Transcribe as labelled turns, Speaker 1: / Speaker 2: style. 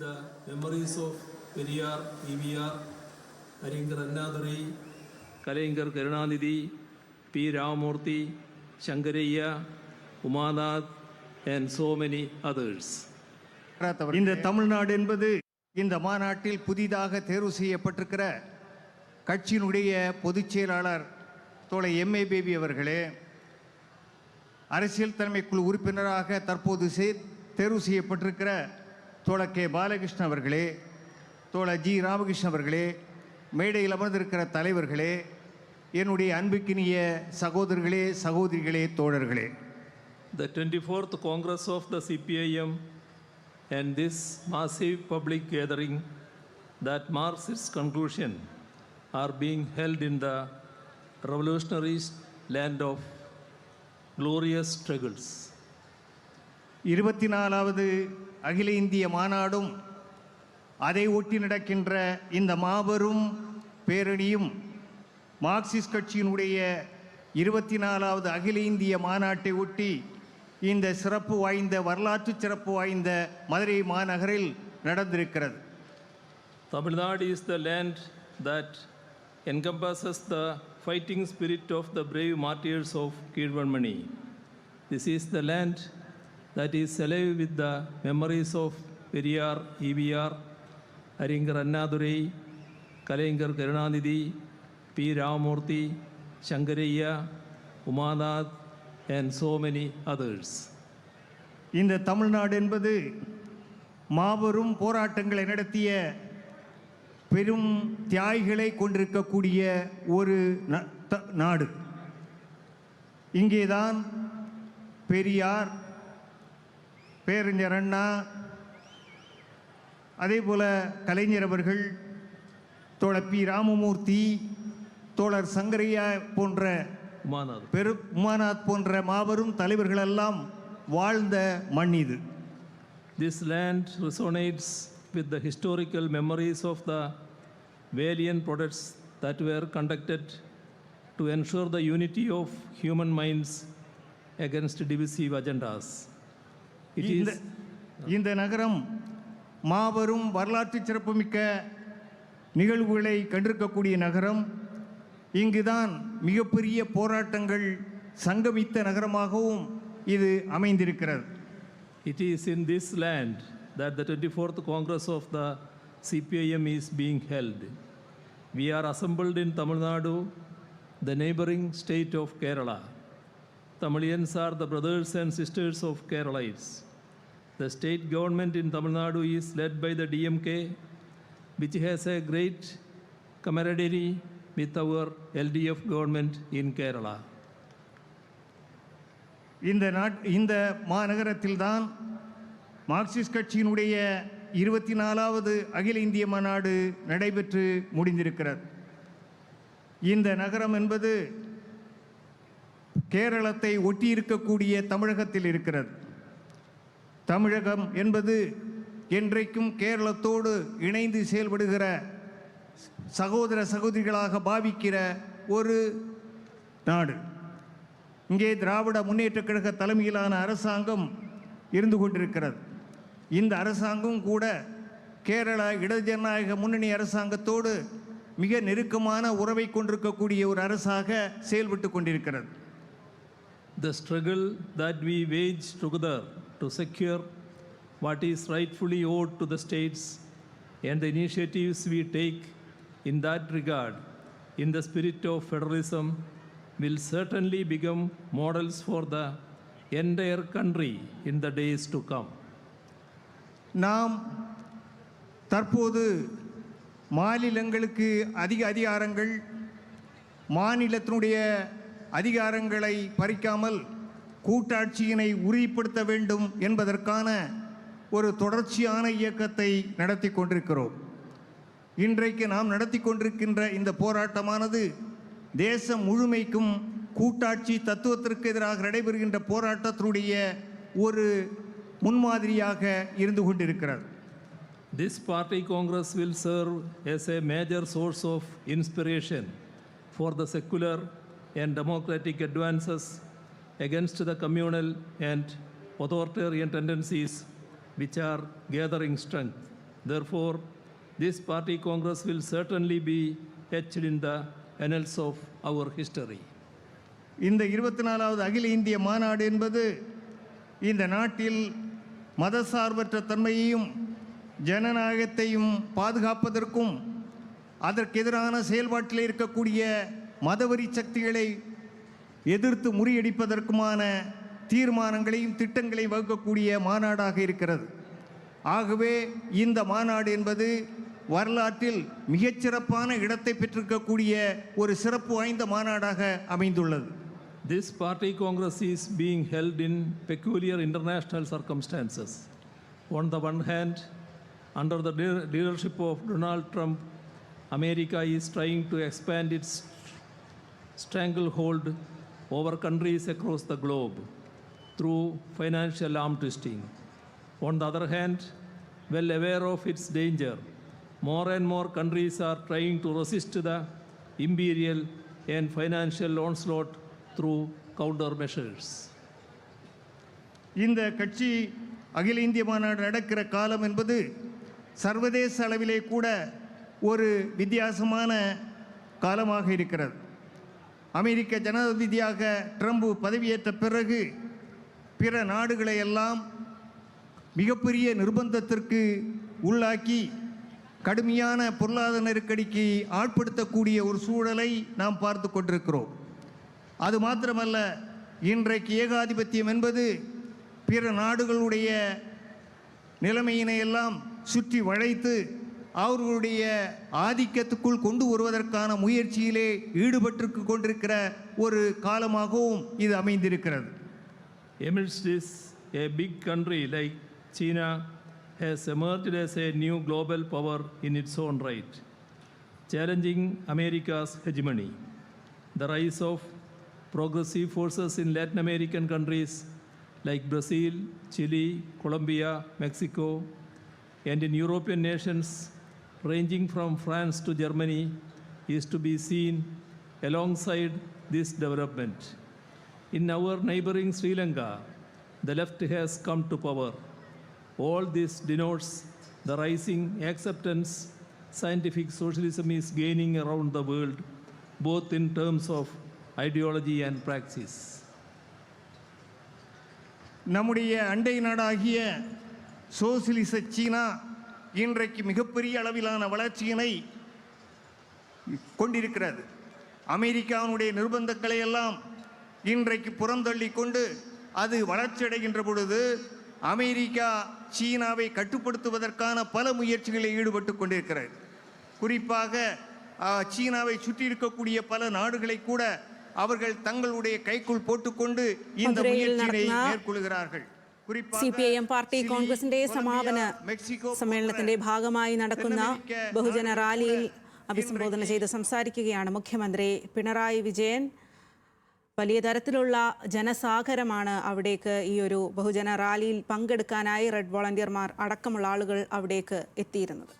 Speaker 1: The memories of Periyar, EVR, Aringar Annaduri, Kalaingar Karunanidhi, P. Ramamurthy, Shankaraiya, Umanath, and so many others.
Speaker 2: இந்த தமிழ்நாடு என்பது இந்த மாநாட்டில் புதிதாக தேர்வு செய்யப்பட்டிருக்கிற கட்சியினுடைய பொதுச் செயலாளர் தோழர் M.A. பேபி அவர்களே, அரசியல் தலைமை குழு உறுப்பினராக தற்போது தேர்வு செய்யப்பட்டிருக்கிற தோழர் K. பாலகிருஷ்ணன் அவர்களே, தோழர் G. ராமகிருஷ்ணன் அவர்களே, மேடையில் அமர்ந்திருக்கிற தலைவர்களே, என்னுடைய அன்புக்கினிய சகோதரர்களே, சகோதரிகளே, தோழர்களே,
Speaker 1: The 24th Congress of the CPIM and this massive public gathering that marks its conclusion are being held in the revolutionary land of glorious struggles.
Speaker 2: 24வது அகில இந்திய மாநாடும் அதை ஒட்டி நடக்கின்ற இந்த மாபெரும் பேரணியும் மார்க்சிஸ்ட் கட்சியினுடைய 24வது அகில இந்திய மாநாட்டை ஒட்டி இந்த சிறப்பு வாய்ந்த வரலாற்று சிறப்பு வாய்ந்த மதுரை மாநகரில் நடந்திருக்கிறது.
Speaker 1: Tamil Nadu is the land that encompasses the fighting spirit of the brave martyrs of Keervanmani. This is the land that is alive with the memories of Periyar, EVR, Aringar Annaduri, Kalaingar Karunanidhi, P. Ramamurthy, Shankaraiya, Umanath, and so many others.
Speaker 2: இந்த தமிழ்நாடு என்பது மாபெரும் போராட்டங்களை நடத்திய பெரும் தியாகிகளை கொண்டிருக்கக்கூடிய ஒரு நாடு. இங்கேதான் பெரியார், பேரறிஞர் அண்ணா, அதே போல கலைஞர் அவர்கள், தோழர் P. ராமமூர்த்தி, தோழர் சங்கரையா போன்ற உமாநாத் போன்ற மாபெரும் தலைவர்களெல்லாம் வாழ்ந்த மண் இது.
Speaker 1: This land resonates with the historical memories of the valiant protests that were conducted to ensure the unity of human minds against divisive agendas.
Speaker 2: இந்த நகரம் மாபெரும் வரலாற்று சிறப்புமிக்க நிகழ்வுகளை கண்டிருக்கக்கூடிய நகரம். இங்குதான் மிகப்பெரிய போராட்டங்கள் சங்கமித்த நகரமாகவும் இது அமைந்திருக்கிறது.
Speaker 1: It is in this land that the 24th Congress of the CPIM is being held. We are assembled in Tamil Nadu, the neighboring state of Kerala. Tamilians are the brothers and sisters of Keralites. The state government in Tamil Nadu is led by the DMK, which has a great camaraderie with our LDF government in Kerala.
Speaker 2: இந்த மாநகரத்தில்தான் Marxist கட்சியினுடைய 24வது அகில இந்திய மாநாடு நடைபெற்று முடிந்திருக்கிறது. இந்த நகரம் என்பது கேரளத்தை ஒட்டியிருக்கக்கூடிய தமிழகத்தில் இருக்கிறது. தமிழகம் என்பது என்றைக்கும் கேரளத்தோடு இணைந்து செயல்படுகிற சகோதர சகோதரிகளாக பாவிக்கிற ஒரு நாடு. இங்கே திராவிட முன்னேற்றக் கழக தலைமையிலான அரசாங்கம் இருந்து கொண்டிருக்கிறது. இந்த அரசாங்கம் கூட கேரள இடது ஜனநாயக முன்னணி அரசாங்கத்தோடு மிக நெருக்கமான உறவை கொண்டிருக்கக்கூடிய ஒரு அரசாக செயல்பட்டு கொண்டிருக்கிறது.
Speaker 1: The struggle that we wage together to secure what is rightfully owed to the states and the initiatives we take in that regard, in the spirit of federalism, will certainly become models for the entire country in the days to come.
Speaker 2: நாம் தற்போது மாநிலங்களுக்கு அதிக அதிகாரங்கள், மாநிலத்தினுடைய அதிகாரங்களை பறிக்காமல் கூட்டாட்சியினை உறுதிப்படுத்த வேண்டும் என்பதற்கான ஒரு தொடர்ச்சியான இயக்கத்தை நடத்தி கொண்டிருக்கிறோம். இன்றைக்கு நாம் நடத்தி கொண்டிருக்கின்ற இந்த போராட்டமானது தேசம் முழுமைக்கும் கூட்டாட்சி தத்துவத்திற்கு எதிராக நடைபெறுகின்ற போராட்டத்தினுடைய ஒரு முன்மாதிரியாக இருந்து கொண்டிருக்கிறது.
Speaker 1: This party congress will serve as a major source of inspiration for the secular and democratic advances against the communal and authoritarian tendencies which are gathering strength. Therefore, this party congress will certainly be etched in the annals of our history.
Speaker 2: இந்த 24வது அகில இந்திய மாநாடு என்பது இந்த நாட்டில் மதசார்பற்ற தன்மையையும் ஜனநாயகத்தையும் பாதுகாப்பதற்கும் அதற்கு எதிரான செயல்பாட்டில் இருக்கக்கூடிய மதவெறி சக்திகளை எதிர்த்து முறியடிப்பதற்குமான தீர்மானங்களையும் திட்டங்களையும் வகுக்கக்கூடிய மாநாடாக இருக்கிறது. ஆகவே இந்த மாநாடு என்பது வரலாற்றில் மிகச்சிறப்பான இடத்தை பெற்றிருக்கக்கூடிய ஒரு சிறப்பு வாய்ந்த மாநாடாக அமைந்துள்ளது.
Speaker 1: This party congress is being held in peculiar international circumstances. On the one hand, under the leadership of Donald Trump, America is trying to expand its stranglehold over countries across the globe through financial arm twisting. On the other hand, well aware of its danger, more and more countries are trying to resist the imperial and financial onslaught through countermeasures.
Speaker 2: இந்த கட்சி அகில இந்திய மாநாடு நடக்கிற காலம் என்பது சர்வதேச அளவிலே கூட ஒரு வித்தியாசமான காலமாக இருக்கிறது. அமெரிக்க ஜனாதிபதியாக ட்ரம்ப் பதவியேற்ற பிறகு பிற நாடுகளை எல்லாம் மிகப்பெரிய நிர்பந்தத்திற்கு உள்ளாக்கி கடுமையான பொருளாதார நெருக்கடிக்கு ஆட்படுத்தக்கூடிய ஒரு சூழலை நாம் பார்த்து கொண்டிருக்கிறோம். அது மாத்திரமல்ல, இன்றைக்கு ஏகாதிபத்தியம் என்பது பிற நாடுகளுடைய நிலைமையினை எல்லாம் சுற்றி வளைத்து அவர்களுடைய ஆதிக்கத்துக்குள் கொண்டு வருவதற்கான முயற்சியிலே ஈடுபட்டு கொண்டிருக்கிற ஒரு காலமாகவும் இது அமைந்திருக்கிறது.
Speaker 1: Amidst this, a big country like China has emerged as a new global power in its own right, challenging America's hegemony. The rise of progressive forces in Latin American countries like Brazil, Chile, Colombia, Mexico, and in European nations ranging from France to Germany is to be seen alongside this development. In our neighboring Sri Lanka, the left has come to power. All this denotes the rising acceptance scientific socialism is gaining around the world, both in terms of ideology and praxis.
Speaker 2: நம்முடைய அண்டை நாடாகிய சோசியலிச சீனா இன்றைக்கு மிகப்பெரிய அளவிலான வளர்ச்சியினை கொண்டிருக்கிறது. அமெரிக்காவினுடைய நிர்பந்தங்களை எல்லாம் இன்றைக்கு புறந்தள்ளி கொண்டு அது வளர்ச்சியடைகின்ற பொழுது அமெரிக்கா சீனாவை கட்டுப்படுத்துவதற்கான பல முயற்சிகளில் ஈடுபட்டு கொண்டிருக்கிறது. குறிப்பாக சீனாவை சுற்றி இருக்கக்கூடிய பல நாடுகளை கூட அவர்கள் தங்களுடைய கைக்குள் போட்டுக்கொண்டு இந்த முயற்சியை மேற்கொள்கிறார்கள்.
Speaker 3: CPIM പാർട്ടി കോൺഗ്രസിന്റെ സമാപന സമ്മേളനത്തിന്റെ ഭാഗമായി നടക്കുന്ന ബഹുജന റാലിയിൽ അഭിസംബോധന ചെയ്ത് സംസാരിക്കുകയാണ് മുഖ്യമന്ത്രി പിണറായി വിജയൻ. വലിയ തരത്തിലുള്ള ജനസാഗരമാണ് അവിടേക്ക് ഈ ഒരു ബഹുജന റാലിയിൽ പങ്കെടുക്കാനായി റെഡ് വോളണ്ടിയർമാർ അടക്കമുള്ള ആളുകൾ അവിടേക്ക് എത്തിയിരുന്നത്.